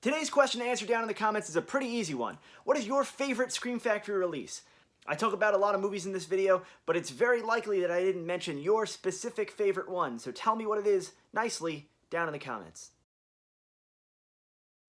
Today's question to answer down in the comments is a pretty easy one. What is your favorite Scream Factory release? I talk about a lot of movies in this video, but it's very likely that I didn't mention your specific favorite one, so tell me what it is nicely down in the comments.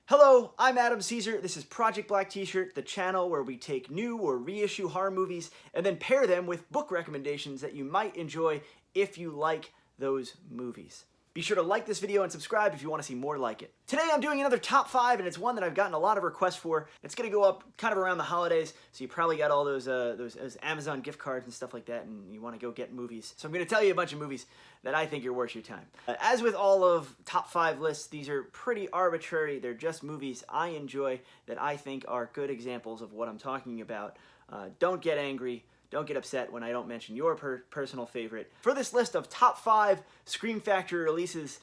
Hello, I'm Adam Cesare. This is Project Black T-Shirt, the channel where we take new or reissue horror movies and then pair them with book recommendations that you might enjoy if you like those movies. Be sure to like this video and subscribe if you want to see more like it. Today I'm doing another top 5, and it's one that I've gotten a lot of requests for. It's going to go up kind of around the holidays, so you probably got all those Amazon gift cards and stuff like that, and you want to go get movies. So I'm going to tell you a bunch of movies that I think are worth your time. As with all of top 5 lists, these are pretty arbitrary. They're just movies I enjoy that I think are good examples of what I'm talking about. Don't get angry. Don't get upset when I don't mention your personal favorite. For this list of top 5 Scream Factory releases,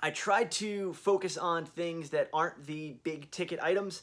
I tried to focus on things that aren't the big ticket items.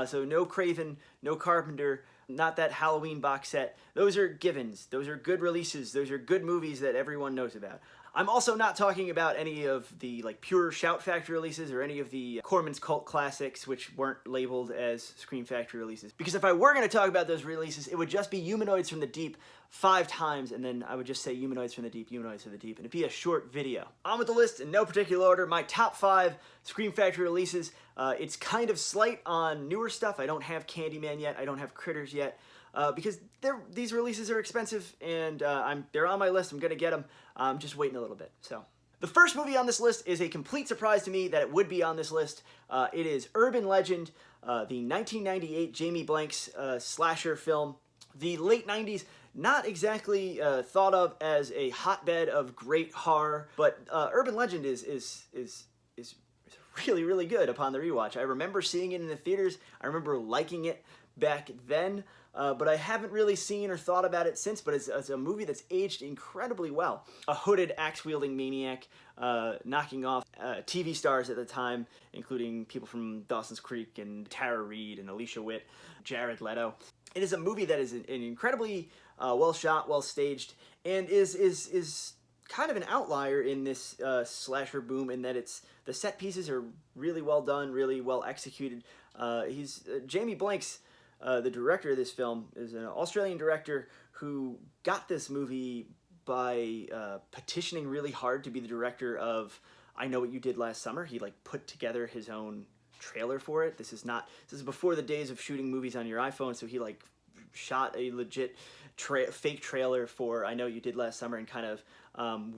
So no Craven, no Carpenter, not that Halloween box set. Those are givens. Those are good releases. Those are good movies that everyone knows about. I'm also not talking about any of the pure Shout Factory releases or any of the Corman's Cult Classics, which weren't labeled as Scream Factory releases. Because if I were going to talk about those releases, it would just be Humanoids from the Deep 5 times, and then I would just say Humanoids from the Deep, Humanoids from the Deep, and it'd be a short video. On with the list in no particular order. My top 5 Scream Factory releases. It's kind of slight on newer stuff. I don't have Candyman yet. I don't have Critters yet. Because these releases are expensive, and they're on my list. I'm going to get them. I'm just waiting a little bit. So, the first movie on this list is a complete surprise to me that it would be on this list. It is Urban Legend, the 1998 Jamie Blanks slasher film. The late 90s, not exactly thought of as a hotbed of great horror, but Urban Legend is really, really good upon the rewatch. I remember seeing it in the theaters. I remember liking it back then, but I haven't really seen or thought about it since, but it's a movie that's aged incredibly well. A hooded, axe-wielding maniac knocking off TV stars at the time, including people from Dawson's Creek and Tara Reid and Alicia Witt, Jared Leto. It is a movie that is an incredibly well shot, well staged, and is kind of an outlier in this slasher boom in that the set pieces are really well done, really well executed. Jamie Blanks, the director of this film, is an Australian director who got this movie by petitioning really hard to be the director of I Know What You Did Last Summer. He put together his own trailer for it. This is before the days of shooting movies on your iPhone, so he shot a legit fake trailer for I Know What You Did Last Summer and kind of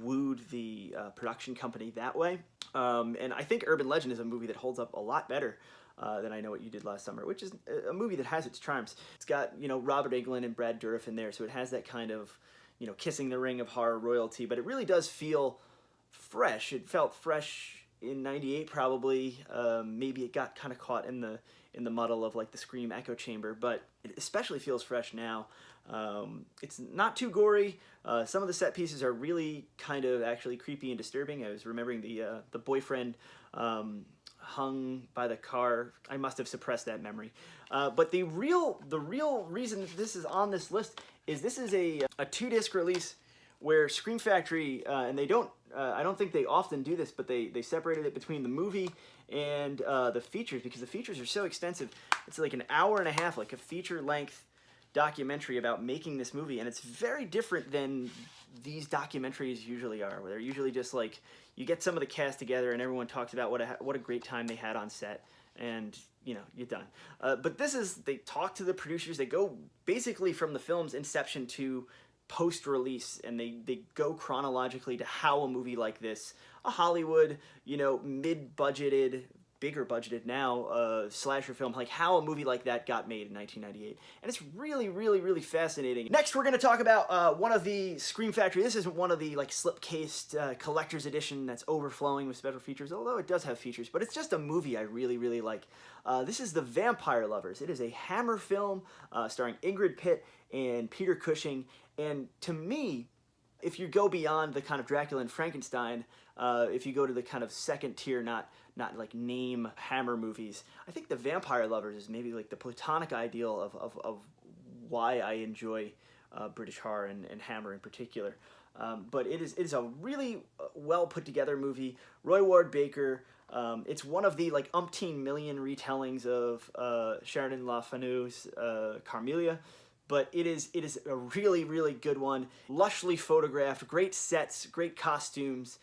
wooed the production company that way. And I think Urban Legend is a movie that holds up a lot better than I Know What You Did Last Summer, which is a movie that has its charms. It's got, Robert Englund and Brad Dourif in there, so it has that kind of, kissing the ring of horror royalty, but it really does feel fresh. It felt fresh in '98 probably. Maybe it got kind of caught in the muddle of the Scream echo chamber, but it especially feels fresh now. It's not too gory. Some of the set pieces are really kind of actually creepy and disturbing. I was remembering the boyfriend hung by the car. I must have suppressed that memory. But the real reason that this is on this list is this is a 2-disc release where Scream Factory, and they don't, I don't think they often do this, but they separated it between the movie and the features, because the features are so extensive. It's an hour and a half, a feature-length documentary about making this movie, and it's very different than these documentaries usually are, where they're usually just you get some of the cast together and everyone talks about what a great time they had on set, and you're done. But they talk to the producers. They go basically from the film's inception to post-release, and they go chronologically to how a movie like this, a Hollywood, mid-budgeted, bigger budgeted now, slasher film, how a movie like that got made in 1998. And it's really, really, really fascinating. Next, we're going to talk about one of the Scream Factory. This isn't one of the slip-cased collector's edition that's overflowing with special features, although it does have features, but it's just a movie I really, really like. This is The Vampire Lovers. It is a Hammer film starring Ingrid Pitt and Peter Cushing, and to me, if you go beyond the kind of Dracula and Frankenstein, if you go to the kind of second tier, not name Hammer movies, I think The Vampire Lovers is maybe the platonic ideal of why I enjoy British horror and Hammer in particular. But it is a really well put together movie. Roy Ward Baker, It's one of the like umpteen million retellings of Sheridan Le Fanu's Carmelia, but it is a really, really good one. Lushly photographed, great sets, great costumes,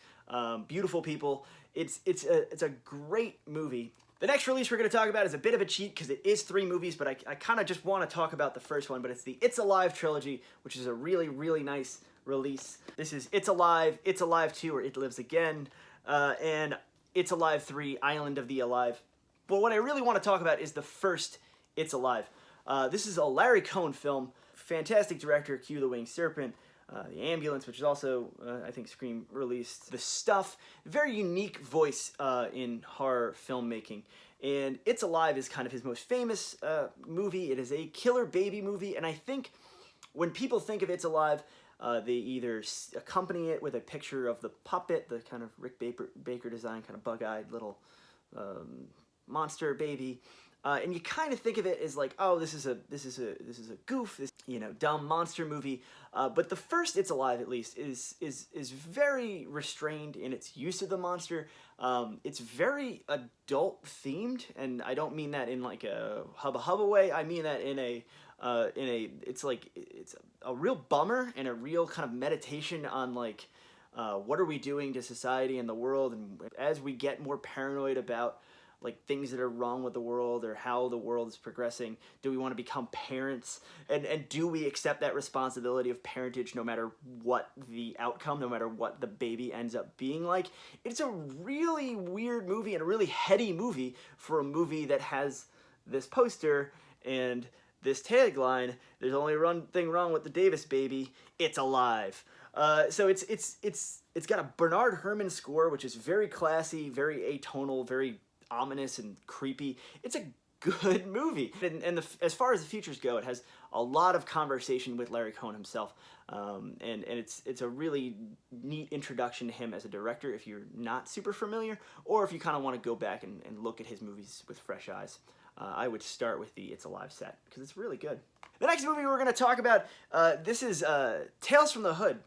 beautiful people. It's a great movie. The next release we're going to talk about is a bit of a cheat because it is 3 movies, but I kind of just want to talk about the first one, but it's the It's Alive trilogy, which is a really, really nice release. This is It's Alive 2, or It Lives Again, and It's Alive 3, Island of the Alive. But what I really want to talk about is the first It's Alive. This is a Larry Cohen film. Fantastic director, Cue the Winged Serpent. The Ambulance, which is also, I think, Scream released. The Stuff. Very unique voice in horror filmmaking. And It's Alive is kind of his most famous movie. It is a killer baby movie, and I think when people think of It's Alive, they either accompany it with a picture of the puppet, the kind of Rick Baker design, kind of bug-eyed little monster baby, and you kind of think of it as like, oh, this is a goof, this, you know, dumb monster movie. But the first It's Alive, at least, is very restrained in its use of the monster. It's very adult themed, and I don't mean that in like a hubba hubba way. I mean that in a it's a real bummer and a real kind of meditation on like what are we doing to society and the world, and as we get more paranoid about like things that are wrong with the world or how the world is progressing, do we want to become parents, and do we accept that responsibility of parentage no matter what the outcome, no matter what the baby ends up being like? It's a really weird movie and a really heady movie for a movie that has this poster and this tagline, there's only one thing wrong with the Davis baby, it's alive. So it's got a Bernard Herrmann score, which is very classy, very atonal, very ominous and creepy. It's a good movie. And as far as the features go, it has a lot of conversation with Larry Cohen himself. And it's a really neat introduction to him as a director if you're not super familiar, or if you kind of want to go back and look at his movies with fresh eyes. I would start with the It's Alive set, because it's really good. The next movie we're going to talk about, this is Tales from the Hood.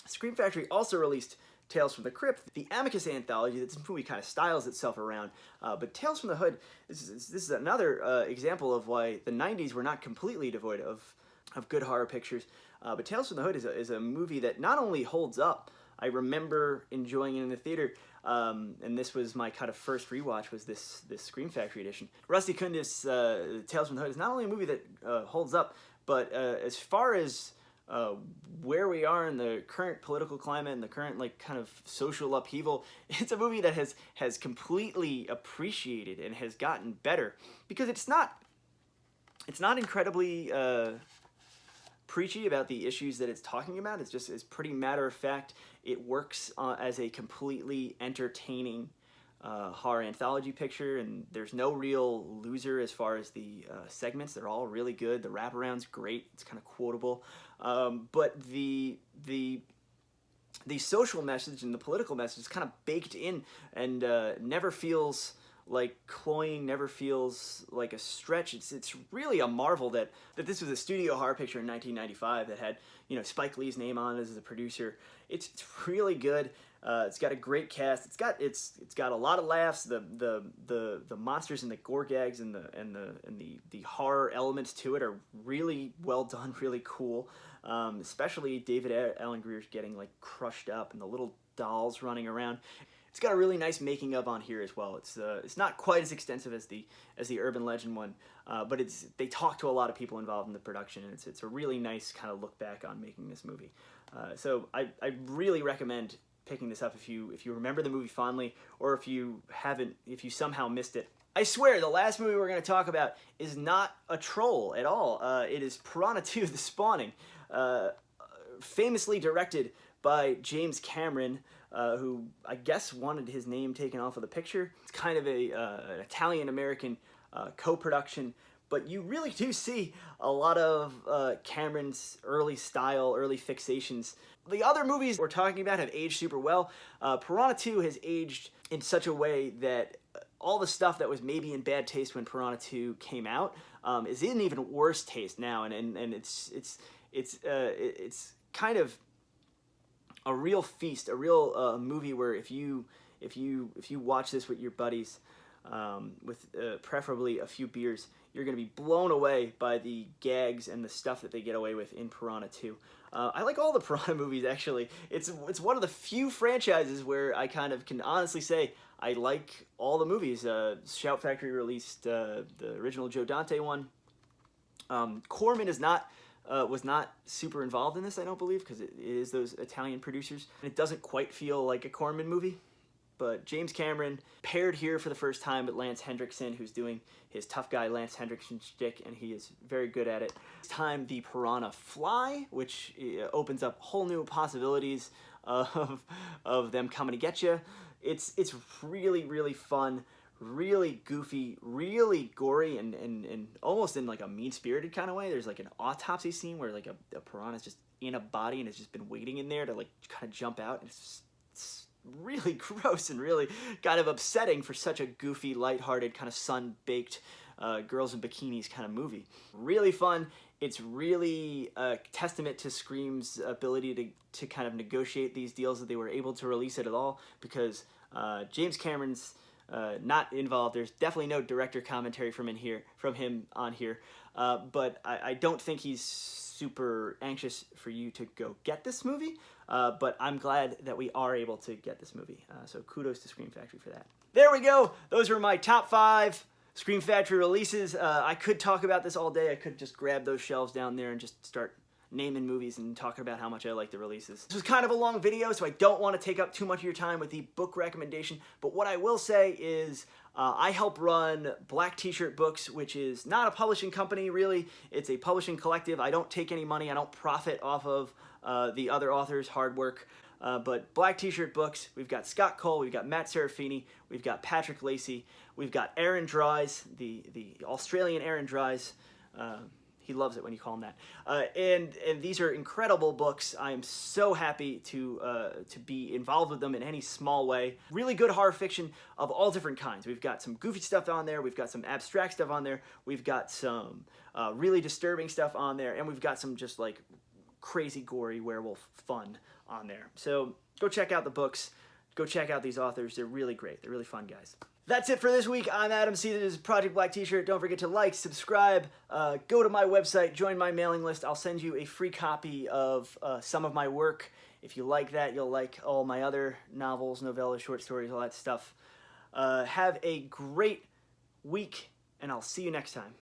Scream Factory also released Tales from the Crypt, the Amicus anthology that this movie kind of styles itself around. But Tales from the Hood, this is another example of why the 90s were not completely devoid of good horror pictures. But Tales from the Hood is a movie that not only holds up, I remember enjoying it in the theater, and this was my kind of first rewatch, was this Scream Factory edition. Rusty Kundis' Tales from the Hood is not only a movie that holds up, but as far as where we are in the current political climate and the current like kind of social upheaval, it's a movie that has completely appreciated and has gotten better, because it's not incredibly preachy about the issues that it's talking about. It's pretty matter of fact. It works as a completely entertaining horror anthology picture, and there's no real loser as far as the segments. They're all really good. The wraparound's great. It's kind of quotable. But the social message and the political message is kind of baked in, and never feels like cloying, never feels like a stretch. It's really a marvel that this was a studio horror picture in 1995 that had, you know, Spike Lee's name on it as a producer. It's really good. It's got a great cast. It's got a lot of laughs. The monsters and the gore gags and the horror elements to it are really well done, really cool. Especially David Alan Grier's getting like crushed up and the little dolls running around. It's got a really nice making of on here as well. It's not quite as extensive as the Urban Legend one, but they talk to a lot of people involved in the production, and it's a really nice kind of look back on making this movie. So I really recommend picking this up if you remember the movie fondly, or if you somehow missed it. I swear, the last movie we're going to talk about is not a troll at all. It is Piranha 2: The Spawning, famously directed by James Cameron, who I guess wanted his name taken off of the picture. It's kind of an Italian-American co-production, but you really do see a lot of Cameron's early style, early fixations. The other movies we're talking about have aged super well. Piranha 2 has aged in such a way that all the stuff that was maybe in bad taste when Piranha 2 came out is in even worse taste now, and it's kind of a real feast, a real movie where if you if you watch this with your buddies, with preferably a few beers, you're going to be blown away by the gags and the stuff that they get away with in Piranha 2. I like all the Piranha movies, actually. It's one of the few franchises where I kind of can honestly say I like all the movies. Shout Factory released the original Joe Dante one. Corman was not super involved in this, I don't believe, because it is those Italian producers. It doesn't quite feel like a Corman movie. But James Cameron paired here for the first time with Lance Henriksen, who's doing his tough guy Lance Henriksen shtick, and he is very good at it. This time, the Piranha fly, which opens up whole new possibilities of them coming to get you. It's really, really fun, really goofy, really gory, and almost in like a mean-spirited kind of way. There's like an autopsy scene where like a piranha's just in a body and has just been waiting in there to like kind of jump out. And it's really gross and really kind of upsetting for such a goofy, lighthearted, kind of sun-baked girls in bikinis kind of movie. Really fun. It's really a testament to Scream's ability to kind of negotiate these deals that they were able to release it at all, because James Cameron's not involved. There's definitely no director commentary from him on here, but I don't think he's super anxious for you to go get this movie, but I'm glad that we are able to get this movie. So kudos to Scream Factory for that. There we go. Those were my top 5 Scream Factory releases. I could talk about this all day. I could just grab those shelves down there and just start naming movies and talking about how much I like the releases. This was kind of a long video, so I don't want to take up too much of your time with the book recommendation, but what I will say is I help run Black T-Shirt Books, which is not a publishing company, really. It's a publishing collective. I don't take any money. I don't profit off of the other authors' hard work. But Black T-Shirt Books, we've got Scott Cole, we've got Matt Serafini, we've got Patrick Lacey, we've got Aaron Dries, the Australian Aaron Dries. He loves it when you call him that. And these are incredible books. I am so happy to be involved with them in any small way. Really good horror fiction of all different kinds. We've got some goofy stuff on there. We've got some abstract stuff on there. We've got some really disturbing stuff on there. And we've got some just like crazy gory werewolf fun on there. So go check out the books. Go check out these authors. They're really great. They're really fun guys. That's it for this week. I'm Adam C. This is Project Black T-Shirt. Don't forget to like, subscribe, go to my website, join my mailing list. I'll send you a free copy of some of my work. If you like that, you'll like all my other novels, novellas, short stories, all that stuff. Have a great week, and I'll see you next time.